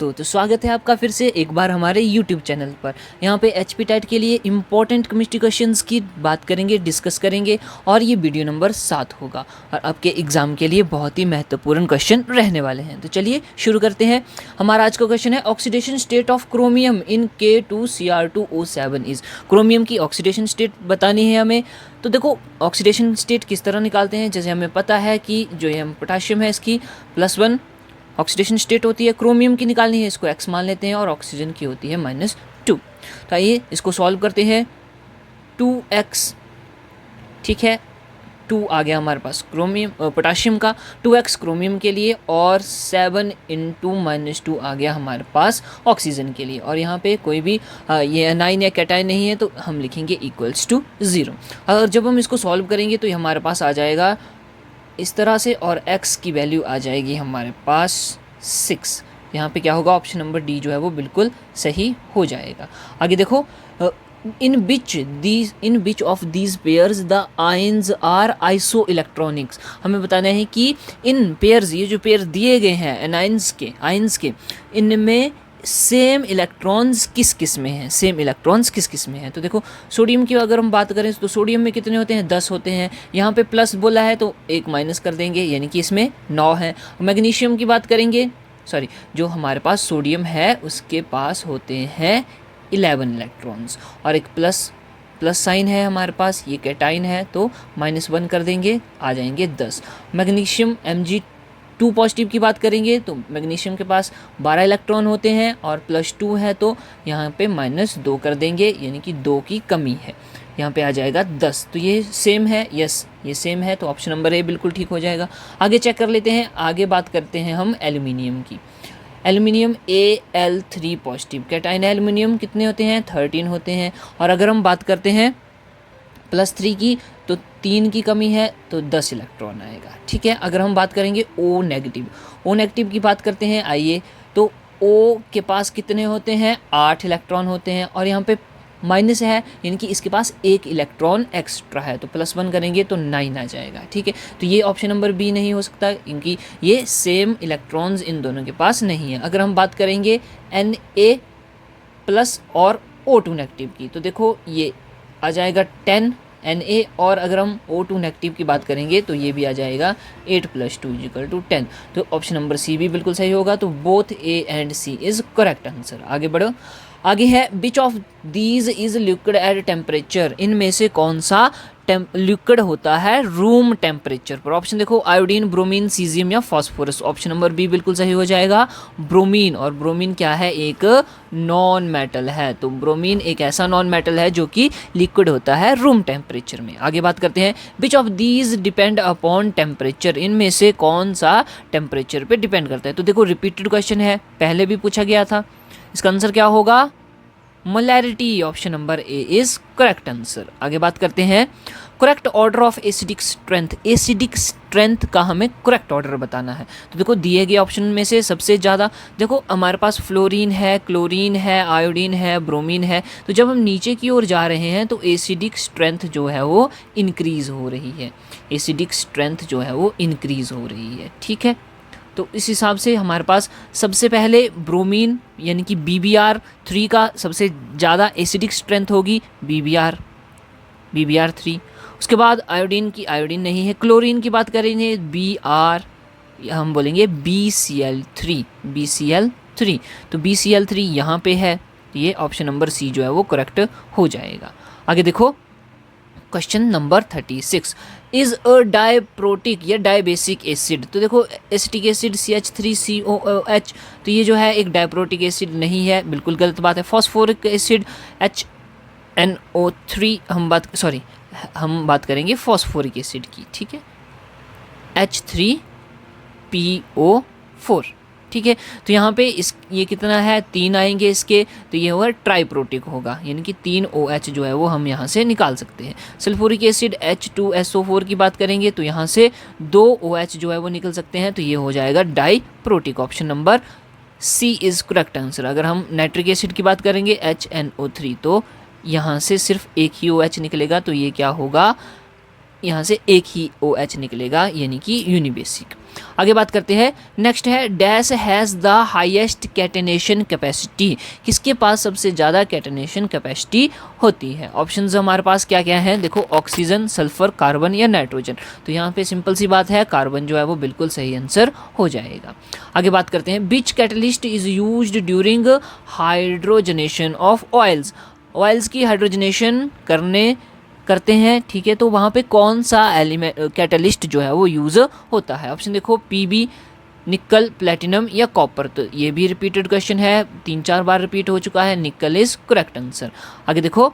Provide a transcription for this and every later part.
तो स्वागत है आपका फिर से एक बार हमारे YouTube चैनल पर। यहाँ पे HP टाइट के लिए इम्पॉर्टेंट केमिस्ट्री क्वेश्चंस की बात करेंगे, डिस्कस करेंगे और ये वीडियो नंबर 7 होगा और आपके एग्ज़ाम के लिए बहुत ही महत्वपूर्ण क्वेश्चन रहने वाले हैं। तो चलिए शुरू करते हैं। हमारा आज का क्वेश्चन है oxidation state of chromium in K2Cr2O7 is. Chromium की ऑक्सीडेशन स्टेट बतानी है हमें। तो देखो ऑक्सीडेशन स्टेट किस तरह निकालते हैं, जैसे हमें पता है कि जो ये हम पोटाशियम है इसकी +1 ऑक्सीडेशन स्टेट होती है, क्रोमियम की निकालनी है, इसको x मान लेते हैं और ऑक्सीजन की होती है -2। तो आइए इसको सॉल्व करते हैं। 2x, ठीक है, 2 आ गया हमारे पास क्रोमियम पोटाशियम का, 2x क्रोमियम के लिए और 7 × -2 आ गया हमारे पास ऑक्सीजन के लिए। और यहाँ पे कोई भी ये एनाइन या कैटाइन नहीं है तो हम लिखेंगे =0। और जब हम इसको सॉल्व करेंगे तो ये हमारे पास आ जाएगा इस तरह से और x की वैल्यू आ जाएगी हमारे पास 6। यहाँ पे क्या होगा, ऑप्शन नंबर डी जो है वो बिल्कुल सही हो जाएगा। आगे देखो, in which of these pairs the ions are isoelectronics. हमें बताना है कि इन पेयर्स, ये जो पेयर दिए गए हैं एनाइंस के, आयंस के, इनमें सेम इलेक्ट्रॉन्स किस किस में हैं, सेम इलेक्ट्रॉन्स किस किस में हैं। तो देखो सोडियम की अगर हम बात करें तो सोडियम में कितने होते हैं, 10 होते हैं। यहाँ पे प्लस बोला है तो 1 माइनस कर देंगे, यानी कि इसमें 9 है। मैग्नीशियम की बात करेंगे, सॉरी, जो हमारे पास सोडियम है उसके पास होते हैं 11 इलेक्ट्रॉन्स और एक प्लस साइन है हमारे पास, ये कैटाइन है तो -1 कर देंगे, आ जाएंगे 10। मैग्नीशियम Mg2 पॉजिटिव की बात करेंगे तो मैग्नीशियम के पास 12 इलेक्ट्रॉन होते हैं और +2 है तो यहाँ पे -2 कर देंगे, यानी कि 2 की कमी है, यहाँ पे आ जाएगा 10। तो ये सेम है, यस ये सेम है, तो ऑप्शन नंबर ए बिल्कुल ठीक हो जाएगा। आगे चेक कर लेते हैं, आगे बात करते हैं हम एल्यूमिनियम की। Aluminium Al3 positive cation aluminium कितने होते हैं, 13 होते हैं। और अगर हम बात करते हैं +3 की तो 3 की कमी है तो 10 इलेक्ट्रॉन आएगा, ठीक है। अगर हम बात करेंगे O नेगेटिव की बात करते हैं, आइए, तो O के पास कितने होते हैं, 8 इलेक्ट्रॉन होते हैं और यहाँ पे माइनस है, यानी कि इसके पास 1 इलेक्ट्रॉन एक्स्ट्रा है तो +1 करेंगे तो 9 आ जाएगा, ठीक है। तो ये ऑप्शन नंबर बी नहीं हो सकता क्योंकि ये सेम इलेक्ट्रॉन्स इन दोनों के पास नहीं है। अगर हम बात करेंगे Na+ और O2 नेगेटिव की तो देखो ये आ जाएगा 10 Na, और अगर हम O2 नेगेटिव की बात करेंगे तो ये भी आ जाएगा 8 + 2 = 10। तो ऑप्शन नंबर सी भी बिल्कुल सही होगा। तो both A and C is correct answer. आगे बढ़ो, आगे है which of these is liquid at temperature. इनमें से कौन सा लिक्विड होता है रूम टेम्परेचर पर। ऑप्शन देखो, आयोडीन, ब्रोमीन, सीजियम या फास्फोरस। ऑप्शन नंबर बी बिल्कुल सही हो जाएगा, ब्रोमीन। और ब्रोमीन क्या है, एक नॉन मेटल है, तो ब्रोमीन एक ऐसा नॉन मेटल है जो कि लिक्विड होता है रूम टेम्परेचर में। आगे बात करते हैं, which of these depend upon temperature. इनमें से कौन सा टेम्परेचर पे डिपेंड करता है। तो देखो रिपीटेड क्वेश्चन है, पहले भी पूछा गया था। इसका आंसर क्या होगा, molarity. Option number A is correct answer. आगे बात करते हैं, correct order of acidic strength. Acidic strength का हमें करेक्ट ऑर्डर बताना है। तो देखो दिए गए ऑप्शन में से सबसे ज़्यादा देखो हमारे पास फ्लोरीन है, क्लोरीन है, आयोडीन है, ब्रोमीन है। तो जब हम नीचे की ओर जा रहे हैं तो एसिडिक स्ट्रेंथ जो है वो इंक्रीज़ हो रही है, एसिडिक स्ट्रेंथ जो है वो इंक्रीज़ हो रही है, ठीक है। तो इस हिसाब से हमारे पास सबसे पहले ब्रोमीन यानी कि BBr3 का सबसे ज़्यादा एसिडिक स्ट्रेंथ होगी, BBr3। उसके बाद आयोडीन की, आयोडीन नहीं है। क्लोरीन की बात करेंगे Br, हम बोलेंगे BCl3। तो BCl3 यहाँ पे है, तो ये ऑप्शन नंबर सी जो है वो करेक्ट हो जाएगा। आगे देखो क्वेश्चन नंबर 36, इज़ अ डायप्रोटिक या डायबेसिक एसिड। तो देखो एसिटिक एसिड CH3COOH, तो ये जो है एक डायप्रोटिक एसिड नहीं है, बिल्कुल गलत बात है। फॉस्फोरिक एसिड HNO3, हम बात करेंगे फॉस्फोरिक एसिड की, ठीक है, H3PO4, ठीक है। तो यहाँ पे ये कितना है, 3 आएंगे इसके, तो ये होगा ट्राइप्रोटिक होगा, यानी कि 3 OH जो है वो हम यहाँ से निकाल सकते हैं। सल्फ्यूरिक एसिड H2SO4 की बात करेंगे तो यहाँ से 2 OH जो है वो निकल सकते हैं, तो ये हो जाएगा diprotic. Option number C is correct answer. अगर हम नाइट्रिक एसिड की बात करेंगे HNO3, तो यहाँ से सिर्फ एक ही OH निकलेगा, तो ये क्या होगा, यहाँ से एक ही OH निकलेगा, यानी कि यूनिबेसिक। आगे बात करते हैं, नेक्स्ट है dash has the highest catenation capacity, किसके पास सबसे ज़्यादा कैटेनेशन कैपेसिटी होती है। ऑप्शंस हमारे पास क्या क्या हैं, देखो ऑक्सीजन, सल्फर, कार्बन या नाइट्रोजन। तो यहाँ पे सिंपल सी बात है, कार्बन जो है वो बिल्कुल सही आंसर हो जाएगा। आगे बात करते हैं, which catalyst is used during hydrogenation of oils, oils की हाइड्रोजनेशन करते हैं, ठीक है, तो वहाँ पे कौन सा एलिमेंट कैटलिस्ट जो है वो यूज़ होता है। ऑप्शन देखो पीबी, निकल, प्लेटिनम या कॉपर। तो ये भी रिपीटेड क्वेश्चन है, 3-4 बार रिपीट हो चुका है, निकल इज करेक्ट आंसर। आगे देखो,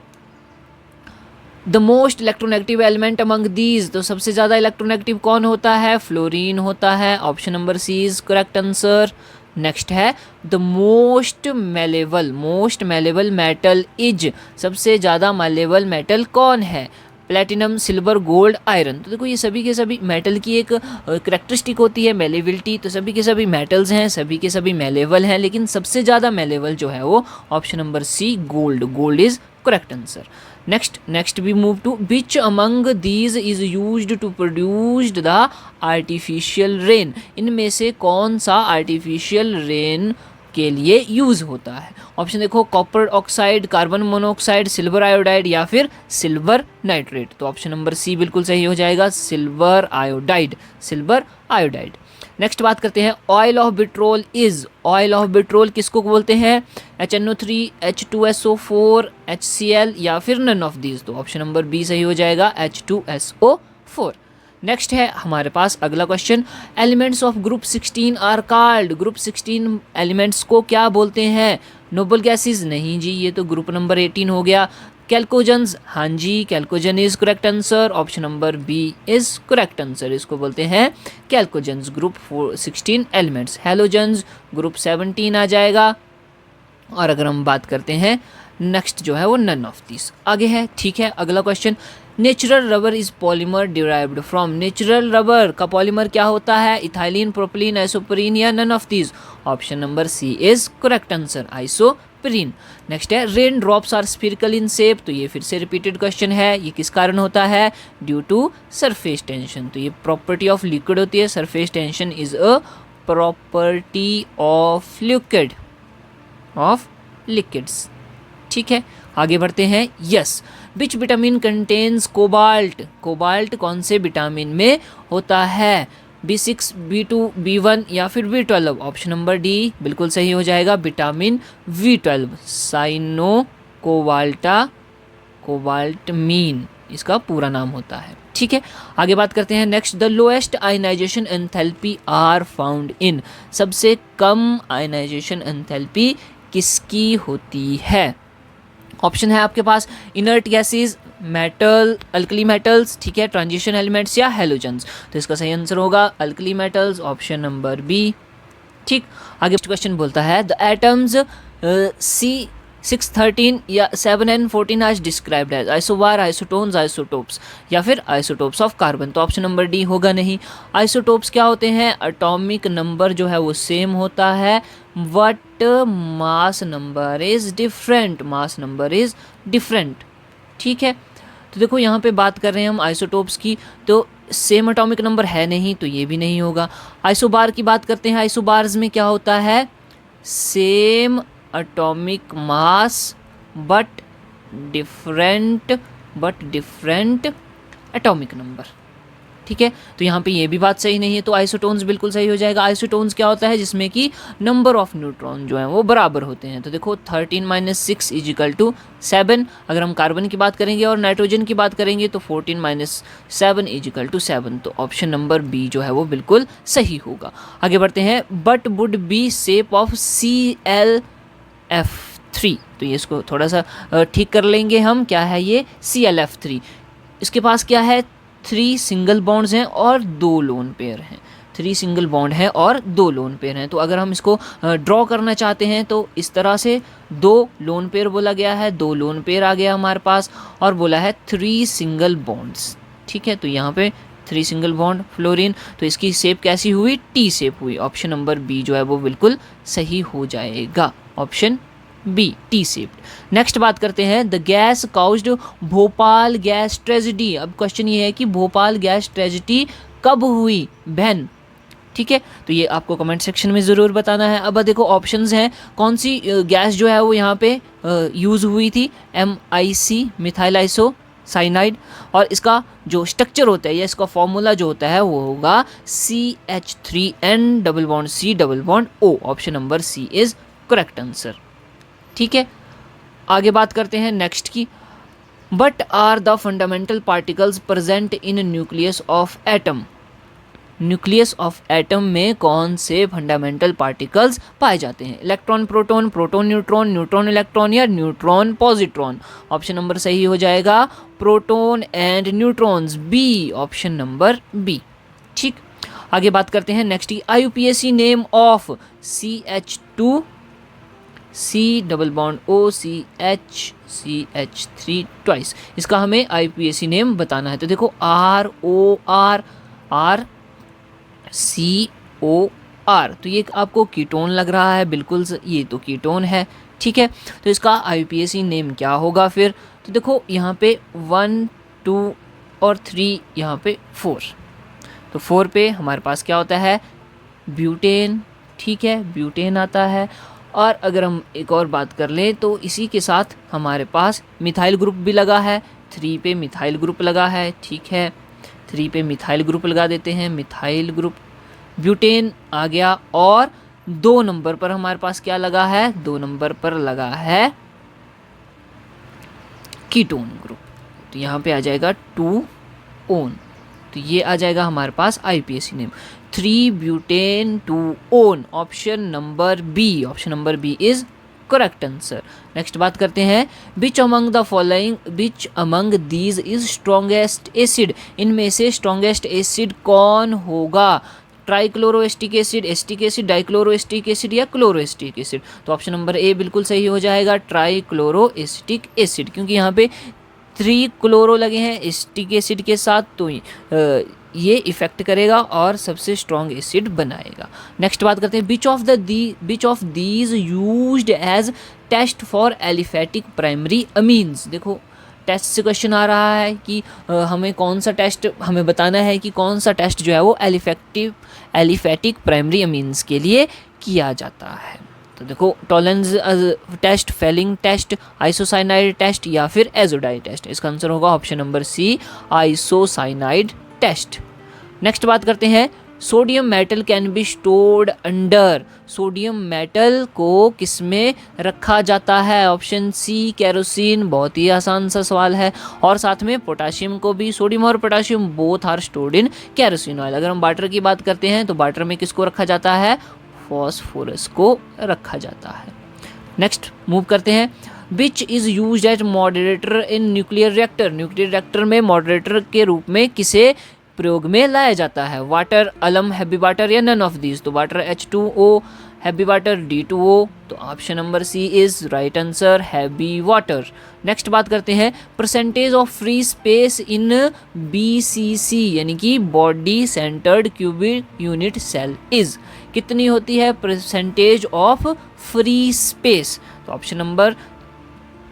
the most electronegative element among these, तो सबसे ज़्यादा इलेक्ट्रोनेगेटिव कौन होता है, फ्लोरीन होता है। Option number C is correct answer. Next है the most malleable metal is, सबसे ज़्यादा मेलेबल मेटल कौन है, प्लेटिनम, सिल्वर, गोल्ड, आयरन। तो देखो ये सभी के सभी मेटल की एक करेक्टरिस्टिक होती है मेलेबिलिटी, तो सभी के सभी मेटल्स हैं, सभी के सभी मेलेबल हैं, लेकिन सबसे ज़्यादा मेलेबल जो है वो option number C gold is correct answer. Next we move to which among these is used to produced the artificial rain, इनमें से कौन सा आर्टिफिशियल रेन के लिए यूज़ होता है। ऑप्शन देखो copper oxide, carbon monoxide, silver iodide या फिर सिल्वर नाइट्रेट। तो ऑप्शन नंबर सी बिल्कुल सही हो जाएगा, सिल्वर आयोडाइड। नेक्स्ट बात करते हैं, oil of petrol is, oil of petrol किसको बोलते हैं, HNO3, H2SO4, HCl या फिर नन ऑफ दीज। तो ऑप्शन नंबर बी सही हो जाएगा, H2SO4। नेक्स्ट है हमारे पास अगला question, elements of group 16 are called, group 16 elements को क्या बोलते हैं, नोबल गैसेस, नहीं जी ये तो ग्रुप नंबर 18 हो गया। कैल्कोजन्स, हाँ जी chalcogen is correct answer, option number B is correct answer, इसको बोलते हैं chalcogens, group 16 elements. Halogens group 17 आ जाएगा। और अगर हम बात करते हैं नेक्स्ट जो है वो नन ऑफ दिस आगे है, ठीक है। अगला question, natural rubber is polymer derived from, natural rubber का पॉलीमर क्या होता है, इथाइलिन, प्रोपिलीन, आइसोप्रीन या none of this. Option number C is correct answer, isoprene. Next है, rain drops are spherical in shape, तो ये फिर से रिपीटेड क्वेश्चन है, ये किस कारण होता है, ड्यू टू सरफेस टेंशन। तो ये प्रॉपर्टी ऑफ लिक्विड होती है, surface tension is a property of liquids, ठीक है। आगे बढ़ते हैं, yes which vitamin contains cobalt, cobalt कौन से विटामिन में होता है, B6, B2, B1 या फिर B12। ऑप्शन नंबर डी बिल्कुल सही हो जाएगा, विटामिन B12, साइनो कोबाल्टमीन इसका पूरा नाम होता है, ठीक है। आगे बात करते हैं, next the lowest ionisation enthalpy are found in, सबसे कम आयनाइजेशन एंथैल्पी किसकी होती है। ऑप्शन है आपके पास inert gases, metal, alkali metals, ठीक है, ट्रांजिशन एलिमेंट्स या हेलोजन्स। तो इसका सही आंसर होगा alkali metals, option number B, ठीक। आगे क्वेश्चन बोलता है द एटम्स C613 या 7N14 आज described as isobar, isotones, isotopes या फिर आइसोटोप्स ऑफ कार्बन। तो ऑप्शन नंबर डी होगा नहीं। आइसोटोप्स क्या होते हैं, एटॉमिक नंबर जो है वो सेम होता है, but mass number is different, ठीक है। तो देखो यहाँ पे बात कर रहे हैं हम आइसोटोप्स की, तो सेम एटॉमिक नंबर है नहीं, तो ये भी नहीं होगा। आइसोबार की बात करते हैं, आइसोबार्स में क्या होता है, same atomic mass but different atomic number, ठीक है। तो यहाँ पे ये भी बात सही नहीं है, तो आइसोटोन्स बिल्कुल सही हो जाएगा। आइसोटोन्स क्या होता है, जिसमें कि नंबर ऑफ न्यूट्रॉन जो है वो बराबर होते हैं। तो देखो 13 - 6 = 7, अगर हम कार्बन की बात करेंगे और नाइट्रोजन की बात करेंगे तो 14 - 7 = 7। तो ऑप्शन नंबर बी जो है वो बिल्कुल सही होगा। आगे बढ़ते हैं, but would be shape of ClF3, तो ये इसको थोड़ा सा ठीक कर लेंगे हम, क्या है ये ClF3, इसके पास क्या है, 3 सिंगल बॉन्ड्स हैं और 2 लोन पेयर हैं, 3 सिंगल बॉन्ड हैं और 2 लोन पेयर हैं। तो अगर हम इसको ड्रॉ करना चाहते हैं तो इस तरह से 2 लोन पेयर बोला गया है, 2 लोन पेयर आ गया हमारे पास, और बोला है 3 सिंगल बॉन्ड्स, ठीक है। तो यहाँ पे 3 सिंगल बॉन्ड फ्लोरीन, तो इसकी शेप कैसी हुई, टी शेप हुई। ऑप्शन नंबर बी जो है वो बिल्कुल सही हो जाएगा, option B, T shaped. Next बात करते हैं, the gas caused Bhopal gas tragedy. अब क्वेश्चन ये है कि भोपाल गैस ट्रेजिडी कब हुई, बहन, ठीक है, तो ये आपको कमेंट सेक्शन में ज़रूर बताना है। अब देखो ऑप्शंस हैं, कौन सी गैस जो है वो यहाँ पे यूज़ हुई थी, MIC मिथाइल आइसो साइनाइड, और इसका जो स्ट्रक्चर होता है या इसका फॉर्मूला जो होता है वो होगा CH3N double bond C double bond O। Option number C is correct answer. ठीक है, आगे बात करते हैं नेक्स्ट की। But are the fundamental particles present in nucleus of atom. Nucleus of atom में कौन से फंडामेंटल पार्टिकल्स पाए जाते हैं? Electron proton, proton neutron, neutron electron या न्यूट्रॉन पॉजिट्रॉन। ऑप्शन नंबर सही हो जाएगा proton and neutrons, B, option number B. ठीक, आगे बात करते हैं नेक्स्ट की। IUPAC name of CH2 C double bond O CH3 twice, इसका हमें IUPAC नेम बताना है। तो देखो ROR तो ये आपको कीटोन लग रहा है, बिल्कुल ये तो कीटोन है। ठीक है, तो इसका IUPAC नेम क्या होगा फिर? तो देखो यहाँ पे 1, 2 और 3, यहाँ पे 4। तो 4 पे हमारे पास क्या होता है? ब्यूटेन। ठीक है, ब्यूटेन आता है। और अगर हम एक और बात कर लें तो इसी के साथ हमारे पास मिथाइल ग्रुप भी लगा है। 3 पे मिथाइल ग्रुप लगा है। ठीक है, 3 पे मिथाइल ग्रुप लगा देते हैं, मिथाइल ग्रुप, ब्यूटेन आ गया। और 2 नंबर पर हमारे पास क्या लगा है? 2 नंबर पर लगा है कीटोन ग्रुप। तो यहाँ पे आ जाएगा 2 ओन। तो ये आ जाएगा हमारे पास IUPAC name 3 butane 2 one, option number B. Option number B is correct answer. Next बात करते हैं, which among these is strongest acid. इनमें से स्ट्रॉन्गेस्ट एसिड कौन होगा? Trichloroacetic acid, acetic acid, dichloroacetic acid या क्लोरोएस्टिक एसिड। तो ऑप्शन नंबर ए बिल्कुल सही हो जाएगा, ट्राइक्लोरोएस्टिक एसिड, क्योंकि यहाँ पे 3 क्लोरो लगे हैं एस्टिक एसिड के साथ, तो ये इफेक्ट करेगा और सबसे स्ट्रॉन्ग एसिड बनाएगा। नेक्स्ट बात करते हैं, which of these used as test for aliphatic primary amines. देखो टेस्ट से क्वेश्चन आ रहा है कि हमें कौन सा टेस्ट, हमें बताना है कि कौन सा टेस्ट जो है वो एलिफेटिक प्राइमरी अमीन्स के लिए किया जाता है। तो देखो Tollens test, Fehling test, isocyanide test या फिर एजोडाइड टेस्ट। इसका आंसर होगा option number C, isocyanide test. Next बात करते हैं, sodium metal can be stored under. Sodium metal को किसमें रखा जाता है? Option C, kerosene. बहुत ही आसान सा सवाल है। और साथ में पोटाशियम को भी, सोडियम और potassium both are stored in kerosene oil. अगर हम वाटर की बात करते हैं तो वाटर में किसको रखा जाता है? फॉस्फोरस को रखा जाता है। नेक्स्ट मूव करते हैं, which is used as moderator in nuclear reactor. Nuclear reactor में मॉडरेटर के रूप में किसे प्रयोग में लाया जाता है? वाटर, अलम, हैवी वाटर या नन ऑफ दीज। तो water H2O, heavy water D2O। तो option number C is right answer, heavy water. Next बात करते हैं, percentage of free space in BCC यानी कि body centred cubic unit cell is. कितनी होती है परसेंटेज ऑफ फ्री स्पेस? तो ऑप्शन नंबर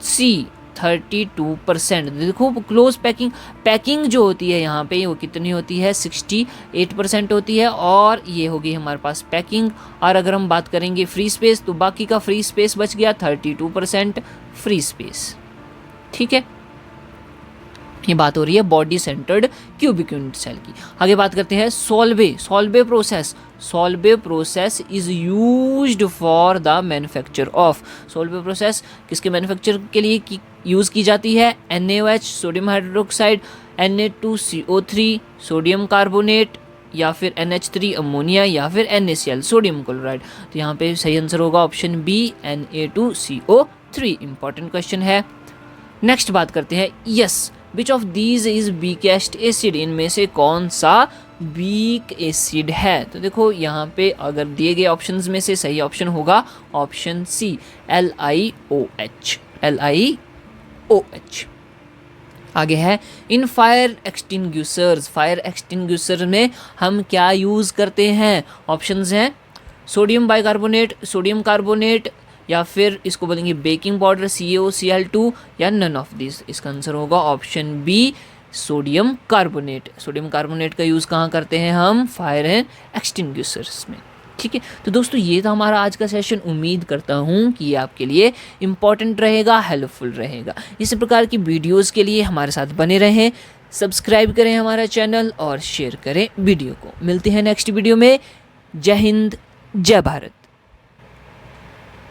सी 32%। देखो क्लोज पैकिंग जो होती है यहाँ पे वो कितनी होती है? 68% होती है। और ये होगी हमारे पास पैकिंग। और अगर हम बात करेंगे फ्री स्पेस तो बाकी का फ्री स्पेस बच गया 32% फ्री स्पेस। ठीक है, ये बात हो रही है body centred cubic unit cell की। आगे बात करते हैं, Solvay process is used for the manufacture of. Solvay process किसके मैन्युफैक्चर के लिए यूज़ की जाती है? NaOH, sodium hydroxide, Na2CO3, sodium carbonate, या फिर NH3 अमोनिया, या फिर NaCl सोडियम क्लोराइड। तो यहाँ पे सही आंसर होगा option B, Na2CO3। Important question है। नेक्स्ट बात करते हैं, yes which of these is weakest acid. इनमें से कौन सा वीक एसिड है? तो देखो यहाँ पे अगर दिए गए ऑप्शंस में से सही ऑप्शन होगा ऑप्शन सी, LiOH। आगे है, इन फायर एक्सटिंग्विशर में हम क्या यूज़ करते हैं? ऑप्शंस हैं सोडियम बाइकार्बोनेट, सोडियम कार्बोनेट, या फिर इसको बोलेंगे बेकिंग पाउडर CaOCl2, या नन ऑफ दिस। इसका आंसर होगा option B, sodium carbonate. Sodium carbonate का यूज़ कहाँ करते हैं हम? फायर एंड एक्सटिंग्विशर्स में। ठीक है, तो दोस्तों ये था हमारा आज का सेशन। उम्मीद करता हूँ कि ये आपके लिए इम्पॉर्टेंट रहेगा, हेल्पफुल रहेगा। इसी प्रकार की वीडियोस के लिए हमारे साथ बने रहें, सब्सक्राइब करें हमारा चैनल और शेयर करें वीडियो को। मिलते हैं नेक्स्ट वीडियो में। जय हिंद, जय भारत।